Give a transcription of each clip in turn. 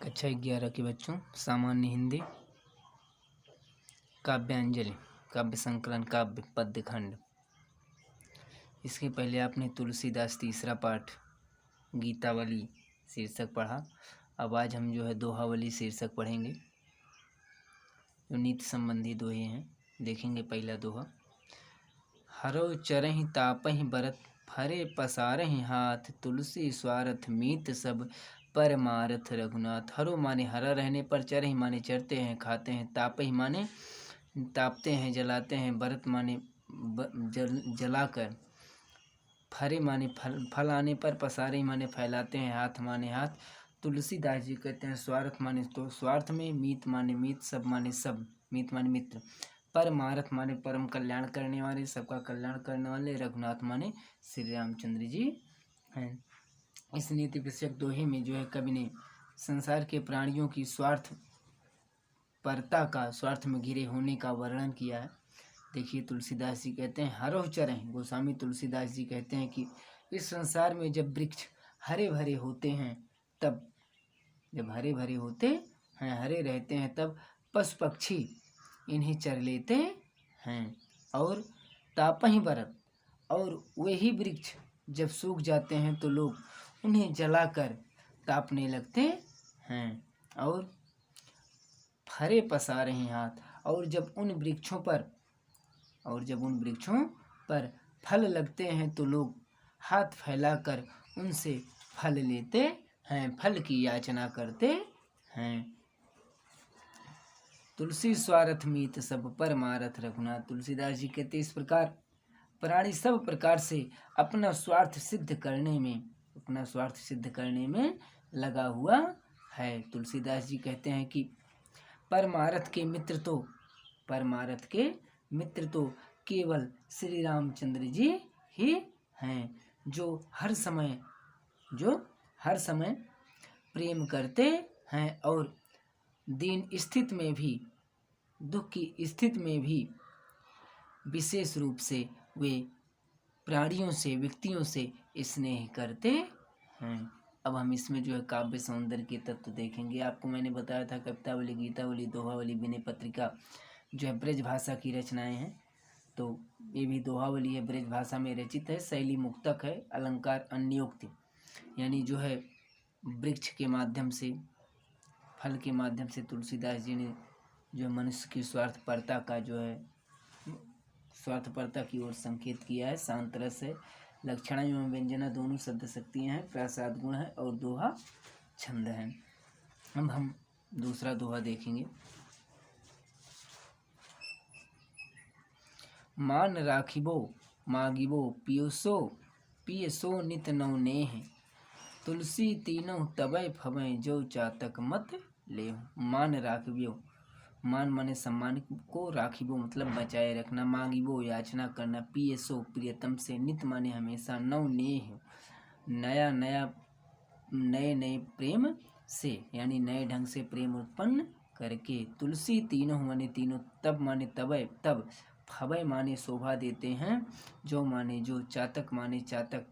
कक्षा 11 के बच्चों, सामान्य हिंदी, काव्यांजलि, काव्य संकलन, काव्य पद्य खंड। इसके पहले आपने तुलसीदास तीसरा पाठ गीतावली शीर्षक पढ़ा। अब आज हम दोहावली शीर्षक पढ़ेंगे, जो नीति संबंधी दोहे हैं। देखेंगे पहला दोहा। हरो चरहि तापहि बरत, फरे पसारहि हाथ, तुलसी स्वार्थ मीत सब, परमारथ रघुनाथ। हरो माने हरा रहने पर, चरहि माने चरते हैं, खाते हैं, तापहि माने तापते हैं, जलाते हैं, बरत माने जलाकर, फरे माने फल आने पर, पसारे माने फैलाते हैं, हाथ माने हाथ। तुलसीदास जी कहते हैं स्वार्थ माने तो स्वार्थ में, मीत माने मीत, सब माने सब, मीत माने मित्र, परमारथ माने परम कल्याण करने वाले, सबका कल्याण करने वाले, रघुनाथ माने श्री रामचंद्र जी हैं। इस नीति विषयक दोहे में कवि ने संसार के प्राणियों की स्वार्थ परता का, स्वार्थ में घिरे होने का वर्णन किया है। देखिए, तुलसीदास जी कहते हैं हरो चरहि, गोस्वामी तुलसीदास जी कहते हैं कि इस संसार में जब वृक्ष हरे भरे होते हैं, तब जब हरे भरे होते हैं, हरे रहते हैं, तब पशु पक्षी इन्हें चर लेते हैं। और तापहि बरत, और वही वृक्ष जब सूख जाते हैं तो लोग उन्हें जलाकर तापने लगते हैं। और फरे पसारे हैं हाथ, और जब उन वृक्षों पर फल लगते हैं तो लोग हाथ फैलाकर उनसे फल लेते हैं, फल की याचना करते हैं। तुलसी स्वार्थ मीत सब, परमारथ रघुनाथ। तुलसीदास जी कहते इस प्रकार प्राणी सब प्रकार से अपना स्वार्थ सिद्ध करने में लगा हुआ है। तुलसीदास जी कहते हैं कि परमारथ के मित्र तो केवल श्री रामचंद्र जी ही हैं, जो हर समय प्रेम करते हैं और दीन स्थिति में भी, दुख की स्थिति में भी विशेष रूप से वे प्राणियों से, व्यक्तियों से स्नेह करते हैं। अब हम इसमें काव्य सौंदर्य के तत्व देखेंगे। आपको मैंने बताया था कवितावली, गीतावली, दोहावली, विनय पत्रिका ब्रज भाषा की रचनाएं हैं। तो ये भी दोहावली है, ब्रज भाषा में रचित है, शैली मुक्तक है, अलंकार अन्योक्ति, यानी वृक्ष के माध्यम से, फल के माध्यम से तुलसीदास जी ने मनुष्य की स्वार्थपरता की ओर संकेत किया है। शांत रस है, लक्षणा एवं व्यंजना दोनों शब्द शक्तियाँ हैं, प्रासाद गुण है और दोहा छंद है। अब हम दूसरा दोहा देखेंगे। मान राखिबो मागिबो, पियसो नित नौ नेह, तुलसी तीनों तबै फबै, जो चातक मत ले। मान राखिबो, मान माने सम्मान को, राखिबो मतलब बचाए रखना, मांगिबो याचना करना, पियसो प्रियतम से, नित माने हमेशा, नौ नेह नए प्रेम से, यानी नए ढंग से प्रेम उत्पन्न करके, तुलसी तीनों माने तीनों, तब माने तबै तब, फबै माने शोभा देते हैं, जो माने जो, चातक माने चातक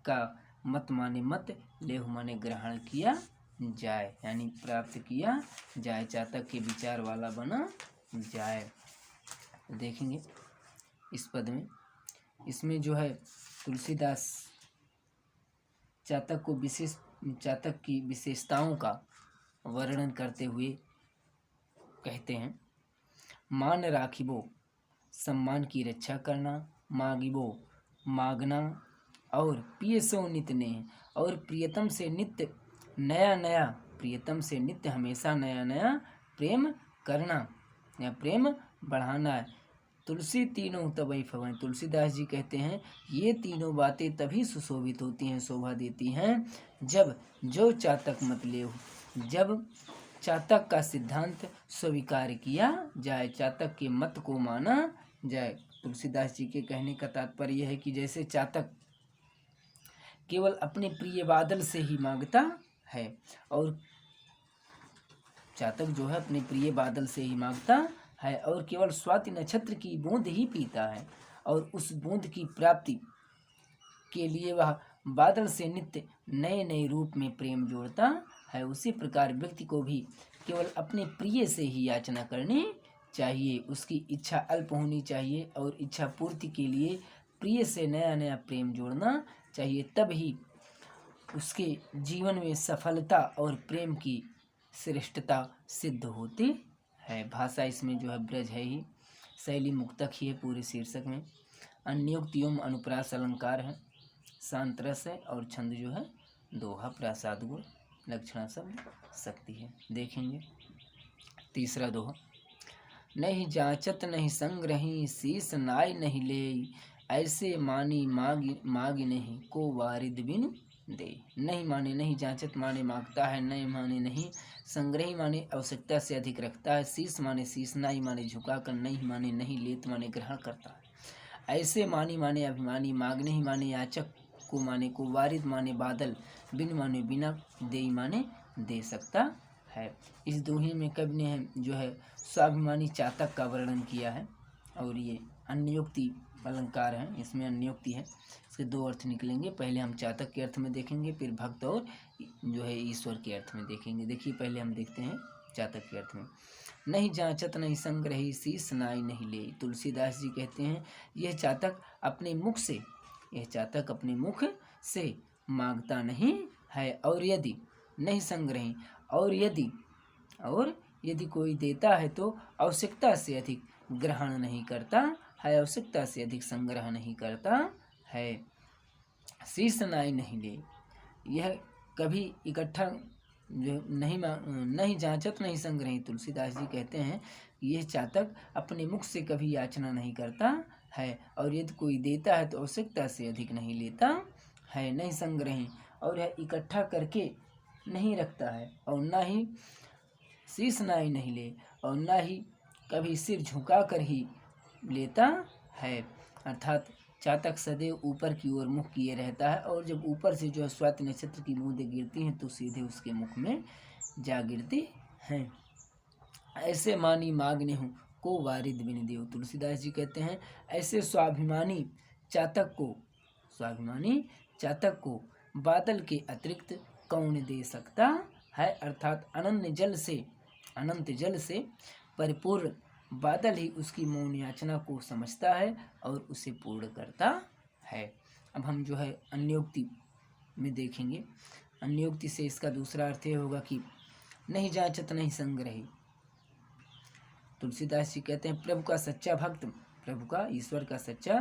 का, मत माने मत, लेह माने ग्रहण किया जाए, यानी प्राप्त किया जाए, चातक के विचार वाला बना जाए। देखेंगे इस पद में, इसमें तुलसीदास चातक की विशेषताओं का वर्णन करते हुए कहते हैं। मान राखिबो, सम्मान की रक्षा करना, मागिबो मांगना, और पियसो नित नेह, और प्रियतम से नित्य हमेशा नया प्रेम करना या प्रेम बढ़ाना है। तुलसी तीनों तबै फबै, तुलसीदास जी कहते हैं ये तीनों बातें तभी सुशोभित होती हैं, शोभा देती हैं, जब जो चातक मत ले, जब चातक का सिद्धांत स्वीकार किया जाए, चातक के मत को माना जाए। तुलसीदास जी के कहने का तात्पर्य यह है कि जैसे चातक केवल अपने प्रिय बादल से ही मांगता है, और चातक अपने प्रिय बादल से ही मांगता है, और केवल स्वाति नक्षत्र की बूंद ही पीता है, और उस बूंद की प्राप्ति के लिए वह बादल से नित्य नए रूप में प्रेम जोड़ता है, उसी प्रकार व्यक्ति को भी केवल अपने प्रिय से ही याचना करनी चाहिए। उसकी इच्छा अल्प होनी चाहिए और इच्छा पूर्ति के लिए प्रिय से नया नया प्रेम जोड़ना चाहिए, तब ही उसके जीवन में सफलता और प्रेम की श्रेष्ठता सिद्ध होती है। भाषा इसमें जो है ब्रज है ही, शैली मुक्तक ही है पूरे शीर्षक में। अन्योक्त एवं अनुप्रास अलंकार है, शांत रस है और छंद जो है दोहा, प्रासाद गुण, लक्षणा शब्द शक्ति है। देखेंगे तीसरा दोहा। नहीं जांचत नहीं संग्रही शीस नाय नहीं ले, ऐसे मानी मागी नहीं को वारिद बिन दे। नहीं माने नहीं जांचत माने मांगता है, नहीं माने नहीं संग्रही माने आवश्यकता से अधिक रखता है, शीस माने शीस, नाई माने झुका कर, नहीं माने नहीं, लेत माने ग्रहण करता है, ऐसे मानी माने अभिमानी, मांगने ही माने याचक को माने को, वारिद माने बादल, बिन माने बिना, दे माने दे सकता है। इस दोहे में कवि ने जो है स्वाभिमानी चातक का वर्णन किया है और ये अन्योक्ति अलंकार है, इसमें अन्योक्ति है। इसके दो अर्थ निकलेंगे, पहले हम चातक के अर्थ में देखेंगे, फिर भक्त और जो है ईश्वर के अर्थ में देखेंगे। देखिए पहले हम देखते हैं चातक के अर्थ में। नहीं जांचत नहीं संग्रही शीस नाई नहीं ले। तुलसीदास जी कहते हैं यह चातक अपने मुख से, यह चातक अपने मुख से मांगता नहीं है, और यदि नहीं संग्रही, और यदि कोई देता है तो आवश्यकता से अधिक ग्रहण नहीं करता है, आवश्यकता से अधिक संग्रह नहीं करता है। शीस नाई नहीं ले, यह कभी इकट्ठा जो नहीं जांचत नहीं संग्रही। तुलसीदास जी कहते हैं यह चातक अपने मुख से कभी याचना नहीं करता है, और यदि कोई देता है तो आवश्यकता से अधिक नहीं लेता है। नहीं संग्रही, और यह इकट्ठा करके नहीं रखता है, और ना ही शीस नाई नहीं ले, और ना ही कभी सिर झुका कर ही लेता है। अर्थात चातक सदैव ऊपर की ओर मुख किए रहता है, और जब ऊपर से जो है स्वाति नक्षत्र की बूंदें गिरती हैं तो सीधे उसके मुख में जा गिरती हैं। ऐसे मानी मांगने हूँ को वारिद बिन देव। तुलसीदास जी कहते हैं ऐसे स्वाभिमानी चातक को बादल के अतिरिक्त कौन दे सकता है। अर्थात अनंत जल से परिपूर्ण बादल ही उसकी मौन याचना को समझता है और उसे पूर्ण करता है। अब हम जो है अन्योक्ति में देखेंगे। अन्योक्ति से इसका दूसरा अर्थ ये होगा कि नहीं जांचत नहीं संग्रही। तुलसीदास जी कहते हैं प्रभु का ईश्वर का सच्चा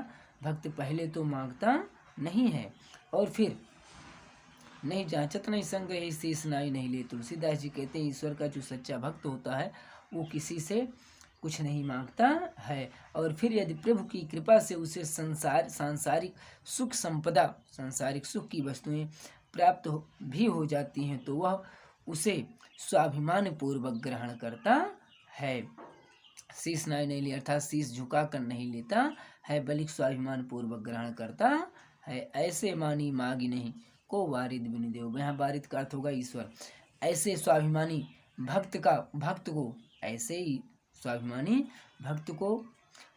भक्त पहले तो मांगता नहीं है, और फिर नहीं जांचत नहीं संग्रही शीस नाई नहीं ले। तुलसीदास जी कहते हैं ईश्वर का जो सच्चा भक्त होता है वो किसी से कुछ नहीं मांगता है, और फिर यदि प्रभु की कृपा से उसे सांसारिक सुख संपदा, सांसारिक सुख की वस्तुएं प्राप्त भी हो जाती हैं तो वह उसे स्वाभिमान पूर्वक ग्रहण करता है। शीस नाई नहीं ले अर्थात शीस झुका कर नहीं लेता है, बल्कि स्वाभिमान पूर्वक ग्रहण करता है। ऐसे मानी मागी नहीं को वारिद बिन देव। यहाँ वारिद का अर्थ होगा ईश्वर। ऐसे स्वाभिमानी भक्त को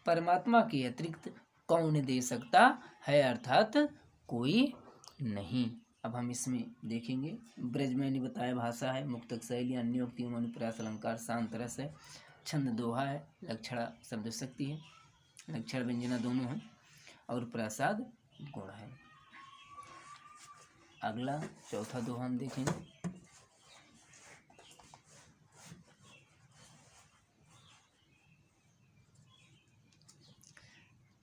परमात्मा के अतिरिक्त कौन दे सकता है, अर्थात कोई नहीं। अब हम इसमें देखेंगे। ब्रज में नहीं बताया भाषा है, मुक्तक शैली, अन्योक्ति, अनुप्रास अलंकार, शांत रस है, छंद दोहा है, लक्षणा शब्द शक्ति है, लक्षण व्यंजना दोनों है, और प्रासाद गुण है। अगला चौथा दोहा हम देखेंगे।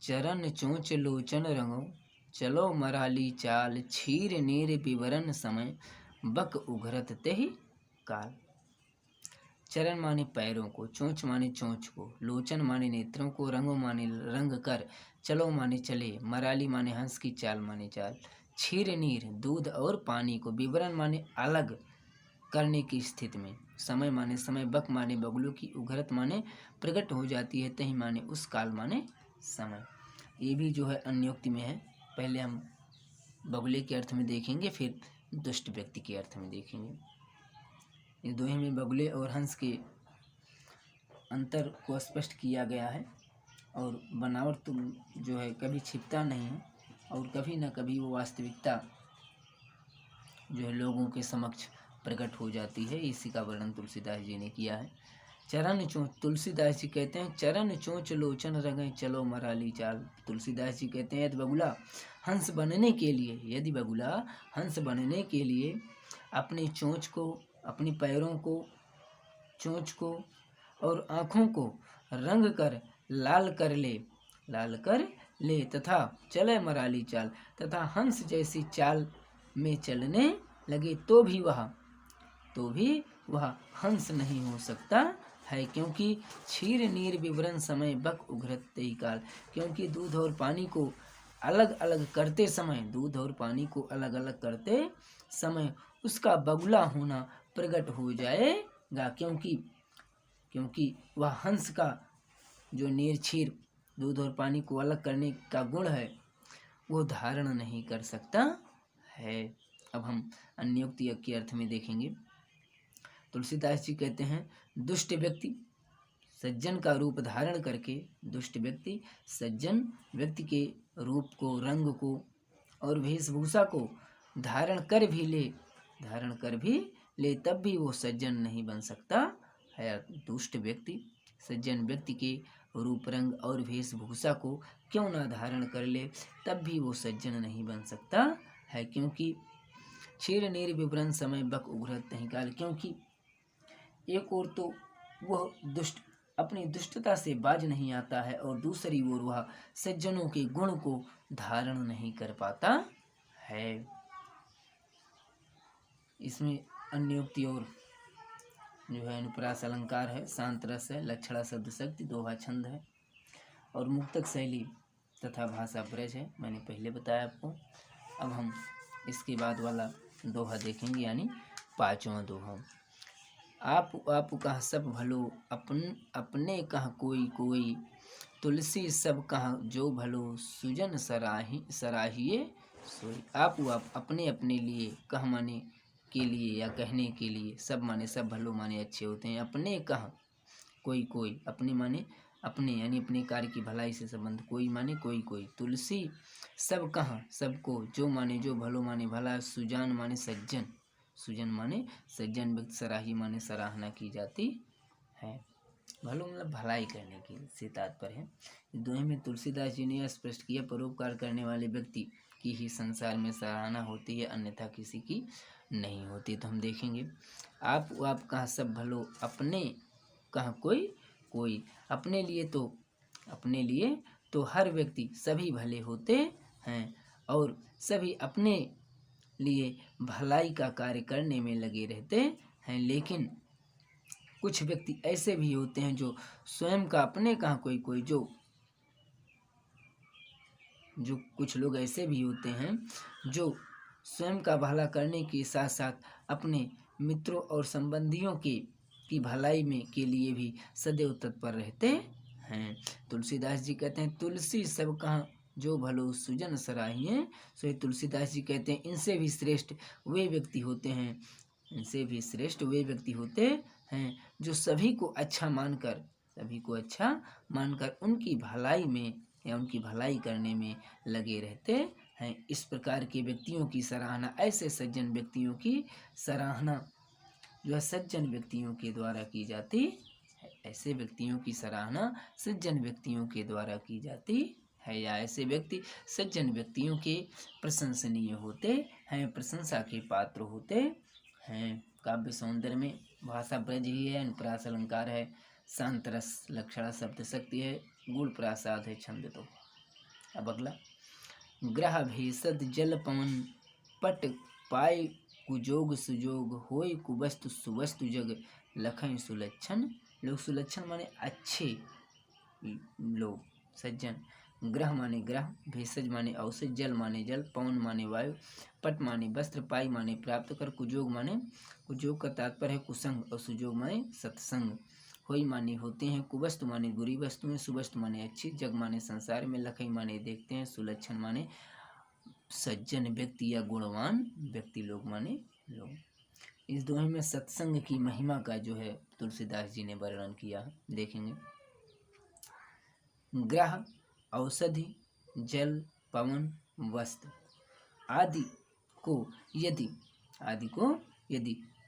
चरण चोंच लोचन रंगो, चलो मराली चाल, छीर नीर विवरण समय, बक उघरत तेहि काल। चरण माने पैरों को, चोंच माने चोंच को, लोचन माने नेत्रों को, रंगो माने रंग कर, चलो माने चले, मराली माने हंस की चाल माने चाल, क्षीर नीर दूध और पानी को, विवरण माने अलग करने की स्थिति में, समय माने समय, बक माने बगुलों की, उघरत माने प्रकट हो जाती है, तही माने उस काल माने समय। ये भी जो है अन्योक्ति में है। पहले हम बगुले के अर्थ में देखेंगे, फिर दुष्ट व्यक्ति के अर्थ में देखेंगे। इस दोहे में बगुले और हंस के अंतर को स्पष्ट किया गया है, और बनावट तो जो है कभी छिपता नहीं है, और कभी न कभी वो वास्तविकता जो है लोगों के समक्ष प्रकट हो जाती है। इसी का वर्णन तुलसीदास जी ने किया है। चरण चोंच, तुलसीदास जी कहते हैं चरण चोंच लोचन रगें चलो मराली चाल। तुलसीदास जी कहते हैं यदि बगुला हंस बनने के लिए, यदि बगुला हंस बनने के लिए अपनी चोंच को, अपनी पैरों को, चोंच को और आँखों को रंग कर लाल कर ले तथा चले मराली चाल, तथा हंस जैसी चाल में चलने लगे तो भी वह हंस नहीं हो सकता है, क्योंकि क्षीर नीर विवरण समय बक उघरत तेई काल। क्योंकि दूध और पानी को अलग अलग करते समय उसका बगुला होना प्रकट हो जाएगा, क्योंकि वह हंस का जो नीर क्षीर दूध और पानी को अलग करने का गुण है वो धारण नहीं कर सकता है। अब हम अन्योक्ति के अर्थ में देखेंगे। तुलसीदास जी कहते हैं दुष्ट व्यक्ति सज्जन का रूप धारण करके, दुष्ट व्यक्ति सज्जन व्यक्ति के रूप को, रंग को और वेशभूषा को धारण कर भी ले तब भी वो सज्जन नहीं बन सकता है। दुष्ट व्यक्ति सज्जन व्यक्ति के रूप, रंग और वेशभूषा को क्यों ना धारण कर ले तब भी वो सज्जन नहीं बन सकता है, क्योंकि क्षीर नीर विवरण समय बक उघरत नहीं काल। क्योंकि एक ओर तो वह दुष्ट अपनी दुष्टता से बाज नहीं आता है और दूसरी ओर वह सज्जनों के गुण को धारण नहीं कर पाता है। इसमें अन्योक्ति और जो है अनुप्रास अलंकार है, शांत रस है, लक्षणा शब्द शक्ति, दोहा छंद है और मुक्तक शैली तथा भाषा ब्रज है, मैंने पहले बताया आपको। अब हम इसके बाद वाला दोहा देखेंगे, यानी पांचवा दोहा। आप कह सब भलो अपने कह कोई, तुलसी सब कह जो भलो सुजन सराहिए सोई। आप अपने लिए, कह माने के लिए या कहने के लिए, सब माने सब, भलो माने अच्छे होते हैं, अपने कह कोई, अपने माने अपने यानी अपने कार्य की भलाई से संबंध, कोई माने कोई, तुलसी सब कह सबको, जो माने जो, भलो माने भला, सुजान माने सज्जन, सुजन माने सज्जन व्यक्ति, सराही माने सराहना की जाती है। भलो मतलब भलाई करने की से तात्पर्य है। दोहे में तुलसीदास जी ने स्पष्ट किया परोपकार करने वाले व्यक्ति की ही संसार में सराहना होती है, अन्यथा किसी की नहीं होती। तो हम देखेंगे आप कहा सब भलो अपने कहा कोई, अपने लिए तो हर व्यक्ति सभी भले होते हैं और सभी अपने लिए भलाई का कार्य करने में लगे रहते हैं, लेकिन कुछ व्यक्ति ऐसे भी होते हैं जो स्वयं का अपने कहा कोई जो कुछ लोग ऐसे भी होते हैं जो स्वयं का भला करने के साथ साथ अपने मित्रों और संबंधियों की भलाई में के लिए भी सदैव तत्पर रहते हैं। तुलसीदास जी कहते हैं तुलसी सब कहा जो भलो सुजन सराहिए सोई। तुलसीदास जी कहते हैं इनसे भी श्रेष्ठ वे व्यक्ति होते हैं जो सभी को अच्छा मानकर उनकी भलाई में या उनकी भलाई करने में लगे रहते हैं। इस प्रकार के व्यक्तियों की सराहना, ऐसे सज्जन व्यक्तियों की सराहना जो है सज्जन व्यक्तियों के द्वारा की जाती है। ऐसे व्यक्तियों की सराहना सज्जन व्यक्तियों के द्वारा की जाती है, या ऐसे व्यक्ति सज्जन व्यक्तियों के प्रशंसनीय होते हैं, प्रशंसा के पात्र होते हैं। काव्य सौंदर्य में भाषा ब्रज ही है, अनुप्रास अलंकार है, शांत रस लक्षणा शब्द शक्ति है, गुण प्रासाद है, छंद। तो अब अगला ग्रह भेषज जल पवन पट पाय कुजोग सुजोग होय कुवस्तु सुवस्तु जग लखन सुलक्षण। लोग सुलक्षण माने अच्छे लोग, सज्जन। ग्रह माने ग्रह, भेषज माने औषध, जल माने जल, पवन माने वायु, पट माने वस्त्र, पाई माने प्राप्त कर, कुजोग का तात्पर्य है कुसंग और सुजोग माने सत्संग। होई माने होते हैं, कुवस्तु माने बुरी वस्तुएं, सुवस्तु माने अच्छी, जग माने संसार में, लखई माने देखते हैं, सुलक्षण माने सज्जन व्यक्ति या गुणवान व्यक्ति लोग माने लोग। इस दोहे में सत्संग की महिमा का जो है तुलसीदास जी ने वर्णन किया, देखेंगे। ग्रह औषधि, जल, पवन, वस्त्र आदि को यदि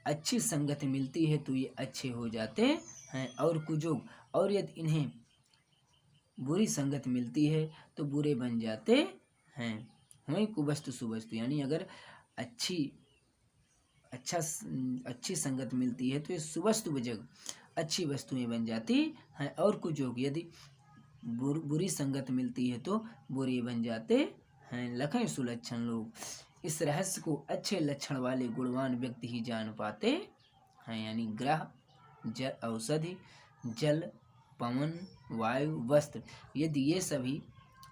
अच्छी संगत मिलती है तो ये अच्छे हो जाते हैं और कुजोग, और यदि इन्हें बुरी संगत मिलती है तो बुरे बन जाते हैं। वहीं कुवस्तु सुवस्तु, यानी अगर अच्छी संगत मिलती है तो ये सुवस्तु वजग अच्छी वस्तुएं बन जाती हैं, और कुजोग यदि बुरी संगत मिलती है तो बुरे बन जाते हैं। लखें सुलक्षण लोग, इस रहस्य को अच्छे लक्षण वाले गुणवान व्यक्ति ही जान पाते हैं। यानी ग्रह, जल, औषधि, जल, पवन, वायु, वस्त्र, यदि ये सभी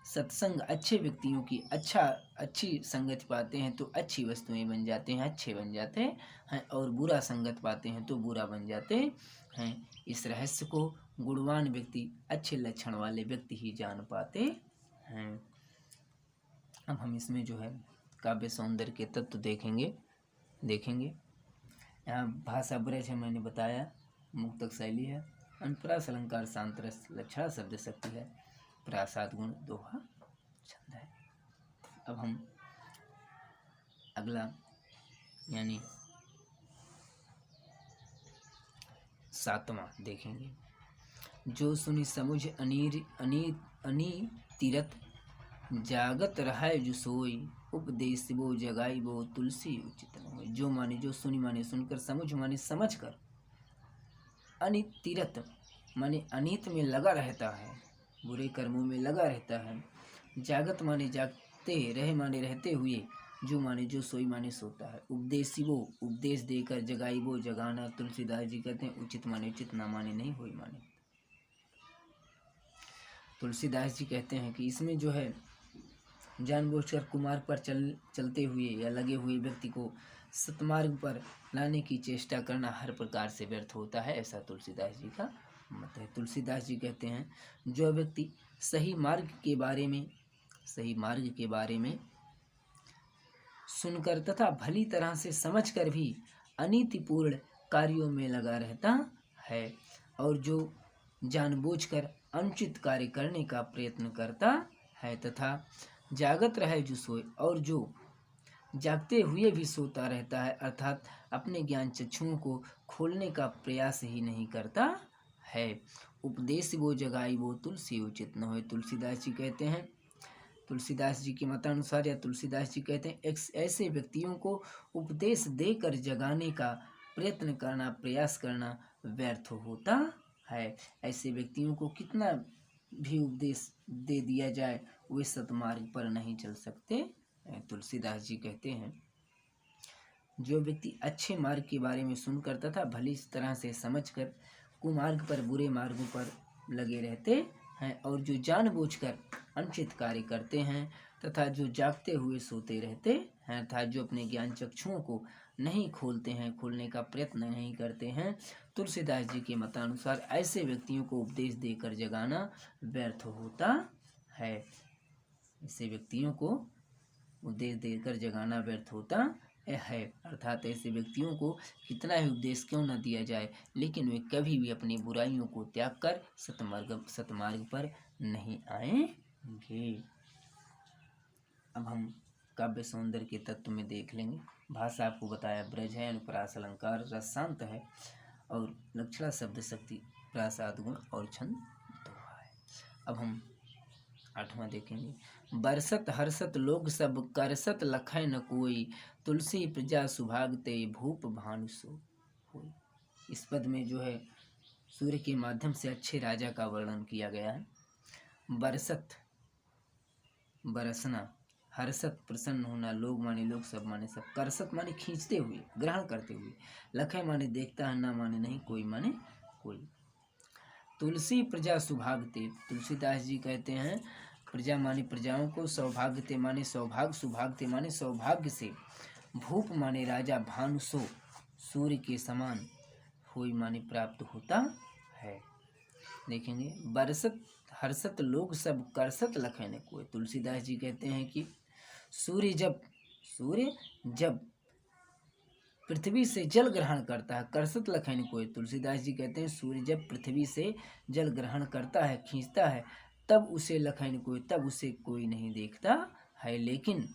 सत्संग अच्छे व्यक्तियों की अच्छी संगत पाते हैं तो अच्छी वस्तुएं बन जाते हैं, अच्छे बन जाते हैं, और बुरा संगत पाते हैं तो बुरा बन जाते हैं। इस रहस्य को गुणवान व्यक्ति, अच्छे लक्षण वाले व्यक्ति ही जान पाते हैं। अब हम इसमें जो है काव्य सौंदर्य के तत्व देखेंगे। यहाँ भाषा ब्रज है, मैंने बताया, मुक्तक शैली है, अनुप्रास, अलंकार, शांतरस, लक्षणा, शब्द शक्ति है, प्रासाद गुण, दोहा, छंद है। अब हम अगला यानी 7वां देखेंगे। जो सुनी समुझ अनी तीरथ, जागत रहाय जो सोई, उपदेश वो जगाई वो तुलसी उचित न होय। जो माने, जो सुनी माने सुनकर, समुझ माने समझ कर, अनित तीरथ माने अनित में लगा रहता है, बुरे कर्मों में लगा रहता है, जागत माने जागते, रहे माने रहते हुए, जो माने जो, सोई माने सोता है, उपदेशी वो उपदेश देकर, जगाई वो जगाना। तुलसीदास जी कहते हैं उचित माने उचित, ना माने नहीं, होई माने। तुलसीदास जी कहते हैं कि इसमें जो है जानबूझकर कुमार्ग पर चलते हुए या लगे हुए व्यक्ति को सतमार्ग पर लाने की चेष्टा करना हर प्रकार से व्यर्थ होता है, ऐसा तुलसीदास जी का मत है। तुलसीदास जी कहते हैं जो व्यक्ति सही मार्ग के बारे में सुनकर तथा भली तरह से समझकर भी अनीतिपूर्ण कार्यों में लगा रहता है, और जो जानबूझकर अनुचित कार्य करने का प्रयत्न करता है, तथा जागत रहे जो सोए, और जो जागते हुए भी सोता रहता है, अर्थात अपने ज्ञान चक्षुओं को खोलने का प्रयास ही नहीं करता है। उपदेश वो जगाई वो तुलसी उचित न होय। तुलसीदास जी कहते हैं, तुलसीदास जी के मतानुसार या तुलसीदास जी कहते हैं ऐसे व्यक्तियों को उपदेश देकर जगाने का प्रयत्न करना, प्रयास करना व्यर्थ होता है। ऐसे व्यक्तियों को कितना भी उपदेश दे दिया जाए वे सतमार्ग पर नहीं चल सकते। तुलसीदास जी कहते हैं जो व्यक्ति अच्छे मार्ग के बारे में सुनकर तथा भली तरह से समझकर कुमार्ग पर, बुरे मार्गों पर लगे रहते हैं, और जो जानबूझकर अनुचित कार्य करते हैं तथा जो जागते हुए सोते रहते हैं, तथा जो अपने ज्ञान चक्षुओं को नहीं खोलते हैं, खोलने का प्रयत्न नहीं करते हैं, तुलसीदास जी के मतानुसार ऐसे व्यक्तियों को उपदेश देकर जगाना व्यर्थ होता है। ऐसे व्यक्तियों को उपदेश देकर जगाना व्यर्थ होता है, अर्थात ऐसे व्यक्तियों को कितना ही उपदेश क्यों न दिया जाए, लेकिन वे कभी भी अपनी बुराइयों को त्याग कर सतमार्ग पर नहीं आएंगे। अब हम काव्य सौंदर्य के तत्व में देख लेंगे। भाषा आपको बताया ब्रज है, अनुप्रास, अलंकार, रस शांत है, और लक्षणा, शब्द शक्ति, प्रासाद गुण और छंद दोहा है। अब हम 8वां देखेंगे। बरसत हर्षत लोग सब करसत लखै न कोई, तुलसी प्रजा सुभागते भूप भानु सो होय। इस पद में जो है सूर्य के माध्यम से अच्छे राजा का वर्णन किया गया है। बरसत बरसना, हर्षत प्रसन्न होना, लोग माने लोग, सब माने सब, करसत माने खींचते हुए, ग्रहण करते हुए, लखै माने देखता है, ना माने नहीं, कोई माने कोई। तुलसी प्रजा सुभागते, तुलसीदास जी कहते हैं प्रजा माने प्रजाओं को, सौभाग्यते माने सौभाग्य, सुभागते माने सौभाग्य से, भूप माने राजा, भानुसो सूर्य के समान, होई माने प्राप्त होता है। देखेंगे बरसत हर्षत लोग सब करसत लखै न कोय। तुलसीदास जी कहते हैं कि सूर्य जब पृथ्वी से जल ग्रहण करता है, करसत लखै न कोय। तुलसीदास जी कहते हैं सूर्य जब पृथ्वी से जल ग्रहण करता है, खींचता है, तब उसे लखै न कोय, तब उसे कोई नहीं देखता है। लेकिन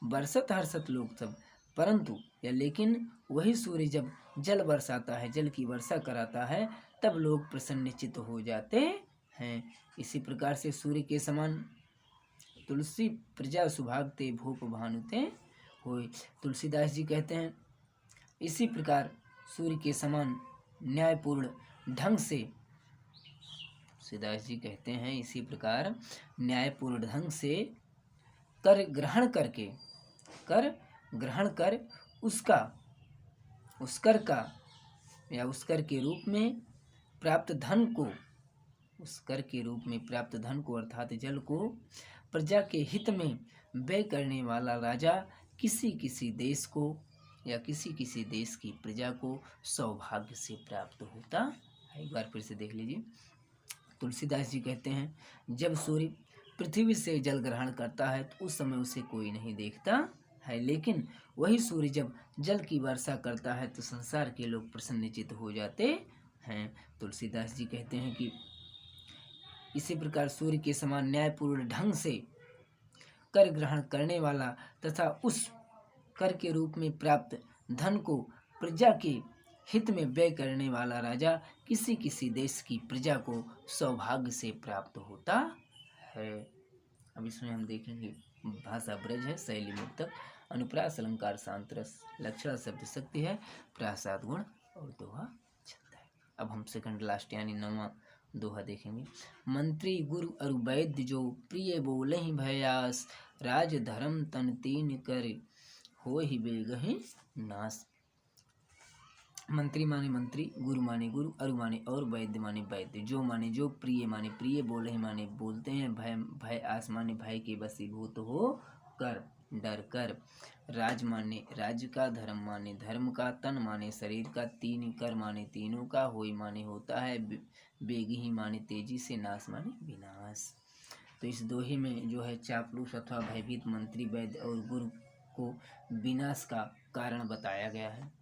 बरसत हर्षत लोग सब, परंतु या लेकिन वही सूर्य जब जल बरसाता है, जल की वर्षा कराता है, तब लोग प्रसन्नचित्त हो जाते हैं। इसी प्रकार से सूर्य के समान तुलसी प्रजा सुभागते भूप भानुते होय। तुलसीदास जी कहते हैं इसी प्रकार सूर्य के समान न्यायपूर्ण ढंग से, तुलसीदास जी कहते हैं इसी प्रकार न्यायपूर्ण ढंग से कर ग्रहण कर उस कर का या उस कर के रूप में प्राप्त धन को, उस कर के रूप में प्राप्त धन को अर्थात जल को प्रजा के हित में व्यय करने वाला राजा किसी किसी देश को या किसी किसी देश की प्रजा को सौभाग्य से प्राप्त होता है। एक बार फिर से देख लीजिए। तुलसीदास जी कहते हैं जब सूर्य पृथ्वी से जल ग्रहण करता है तो उस समय उसे कोई नहीं देखता है, लेकिन वही सूर्य जब जल की वर्षा करता है तो संसार के लोग प्रसन्नचित्त हो जाते हैं। तुलसीदास जी कहते हैं कि इसी प्रकार सूर्य के समान न्यायपूर्ण ढंग से कर ग्रहण करने वाला तथा उस कर के रूप में प्राप्त धन को प्रजा के हित में व्यय करने वाला राजा किसी किसी देश की प्रजा को सौभाग्य से प्राप्त होता है। अब इसमें हम देखेंगे भाषा ब्रज है, शैली मुक्तक, अनुप्रास अलंकार शांतरस, लक्षणा शब्द शक्ति है, प्रासाद गुण और दोहा छंद है। अब हम सेकंड लास्ट यानी 9वां दोहा देखेंगे। मंत्री गुरु अरु वैद्य जो प्रिय बोलहि भयास, राज धर्म तन तीन कर होहि बेगहि नाश। मंत्री माने मंत्री, गुरु माने गुरु, अरु माने और, वैद्य माने वैद्य, जो माने जो, प्रिय माने प्रिय, बोले माने बोलते हैं, भय भय आस माने भय के वशीभूत हो कर, डर कर, राज माने राज्य का, धर्म माने धर्म का, तन माने शरीर का, तीन कर माने तीनों का, होई माने होता है, बेगी माने तेजी से, नाश माने विनाश। तो इस दोहे में जो है चापलूस अथवा भयभीत मंत्री, वैद्य और गुरु को विनाश का कारण बताया गया है।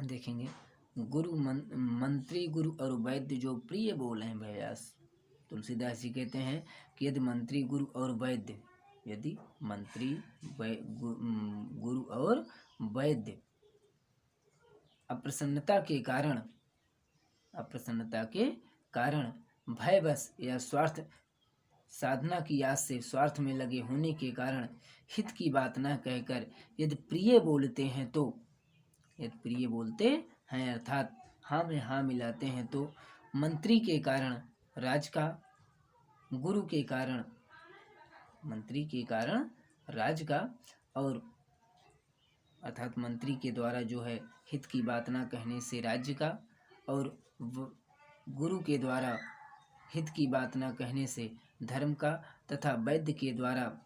देखेंगे गुरु मंत्री गुरु और वैद्य जो प्रिय बोले हैं भयास। तुलसीदास जी कहते हैं कि यदि मंत्री गुरु और वैद्य, यदि मंत्री गुरु और वैद्य अप्रसन्नता के कारण भयवश या स्वार्थ साधना की आस से स्वार्थ में लगे होने के कारण हित की बात न कहकर यदि प्रिय बोलते हैं तो, यदि प्रिय बोलते हैं अर्थात हाँ में हाँ मिलाते हैं तो मंत्री के कारण राज का, गुरु के कारण मंत्री के कारण राज का, और अर्थात मंत्री के द्वारा जो है हित की बात ना कहने से राज्य का, और गुरु के द्वारा हित की बात ना कहने से धर्म का, तथा वैद्य के द्वारा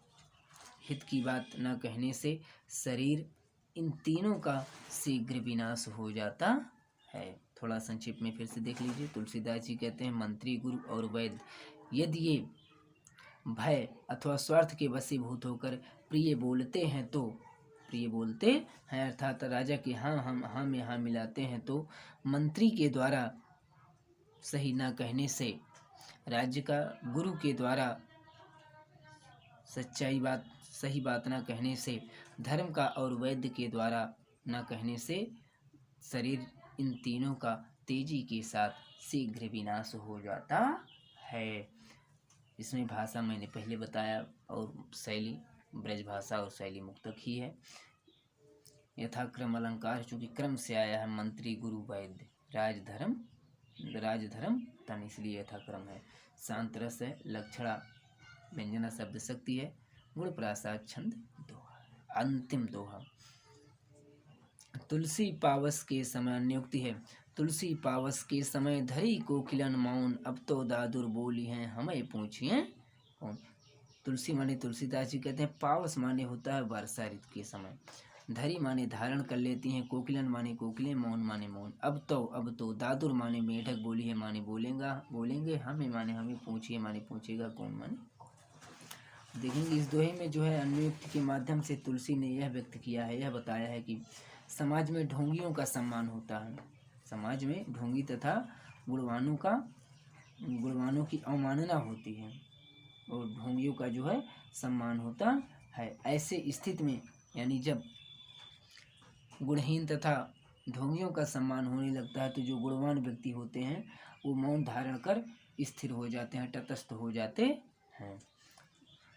हित की बात ना कहने से शरीर, इन तीनों का शीघ्र विनाश हो जाता है। थोड़ा संक्षिप्त में फिर से देख लीजिए। तुलसीदास जी कहते हैं मंत्री गुरु और वैद्य यदि ये भय अथवा स्वार्थ के वशीभूत होकर प्रिय बोलते हैं तो, प्रिय बोलते हैं अर्थात राजा के हाँ हम हाँ में हाँ मिलाते हैं तो मंत्री के द्वारा सही ना कहने से राज्य का, गुरु के द्वारा सही बात ना कहने से धर्म का, और वैद्य के द्वारा ना कहने से शरीर, इन तीनों का तेजी के साथ शीघ्र विनाश हो जाता है। इसमें भाषा मैंने पहले बताया और शैली ब्रज भाषा और शैली मुक्तक ही है। यथाक्रम अलंकार चूंकि क्रम से आया है, मंत्री गुरु वैद्य राज धर्म तन, इसलिए यथाक्रम है। शांत रस है, लक्षणा व्यंजना शब्द शक्ति है, गुण प्रासाद छंद दोहा। अंतिम दोहा तुलसी पावस के समय नियुक्ति है। तुलसी पावस के समय धरी कोकिलन मौन, अब तो दादुर बोली हैं हमें पूछिए कौन। तुलसी माने तुलसीदास जी कहते हैं पावस माने होता है वर्षा ऋतु के समय, धरी माने धारण कर लेती हैं, कोकिलन माने कोकिलें, मौन माने मौन, अब तो, दादुर माने मेढक बोली है माने बोलेंगे, हमें माने हमें, पूछिए माने पूछेगा कौन माने। देखेंगे इस दोहे में जो है अन्वयुक्ति के माध्यम से तुलसी ने यह व्यक्त किया है, यह बताया है कि समाज में ढोंगियों का सम्मान होता है, समाज में ढोंगी तथा गुणवानों की अवमानना होती है और ढोंगियों का जो है सम्मान होता है। ऐसे स्थिति में यानी जब गुणहीन तथा ढोंगियों का सम्मान होने लगता है तो जो गुणवान व्यक्ति होते हैं वो मौन धारण कर स्थिर हो जाते हैं, तटस्थ हो जाते हैं।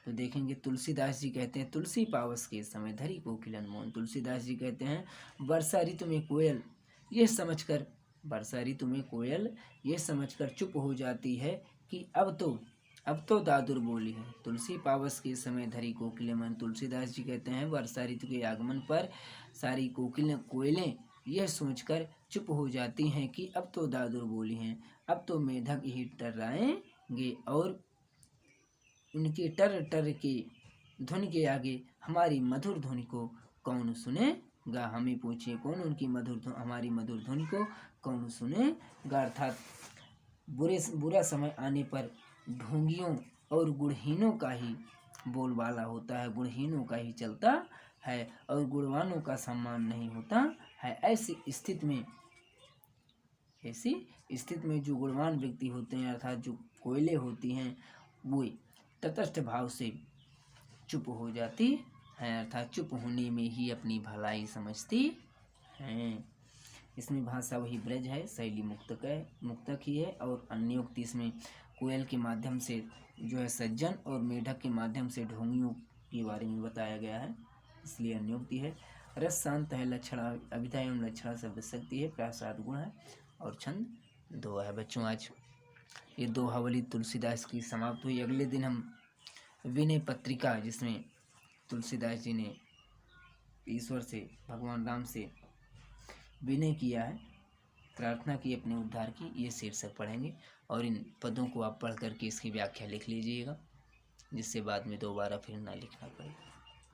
तो देखेंगे तुलसीदास जी कहते हैं, तुलसी पावस के समय धरी कोकिलन मौन। तुलसीदास जी कहते हैं वर्षा ऋतु में कोयल ये समझकर, वर्षा ऋतु में कोयल ये समझकर चुप हो जाती है कि अब तो दादुर बोली है। तुलसी पावस के समय धरी कोकिलें मन। तुलसीदास जी कहते हैं वर्षा ऋतु के आगमन पर सारी कोयलें यह सोचकर चुप हो जाती हैं कि अब तो दादुर बोली हैं, अब तो मेढक ही टर्राएंगे और उनके टर टर के धुन के आगे हमारी मधुर ध्वनि को कौन सुनेगा। हमें पूछिए कौन उनकी हमारी मधुर ध्वनि को कौन सुनेगा। अर्थात बुरा समय आने पर ढोंगियों और गुणहीनों का ही बोलबाला होता है, गुणहीनों का ही चलता है और गुणवानों का सम्मान नहीं होता है। ऐसी स्थिति में जो गुणवान व्यक्ति होते हैं अर्थात जो कोयले होती हैं वो तटस्थ भाव से चुप हो जाती हैं, अर्थात चुप होने में ही अपनी भलाई समझती हैं। इसमें भाषा वही ब्रज है, शैली मुक्तक ही है और अन्योक्ति इसमें कोयल के माध्यम से जो है सज्जन और मेढक के माध्यम से ढोंगियों के बारे में बताया गया है, इसलिए अन्योक्ति है। रस शांत है, लक्षण अभिधा एवं लक्षण शब्द शक्ति है, प्रासाद गुण है और छंद दोहा है। बच्चों आज ये दोहावली तुलसीदास की समाप्त हुई। अगले दिन हम विनय पत्रिका जिसमें तुलसीदास जी ने ईश्वर से, भगवान राम से विनय किया है, प्रार्थना की अपने उद्धार की, ये शीर्षक पढ़ेंगे और इन पदों को आप पढ़ करके इसकी व्याख्या लिख लीजिएगा जिससे बाद में दोबारा फिर ना लिखना पड़े।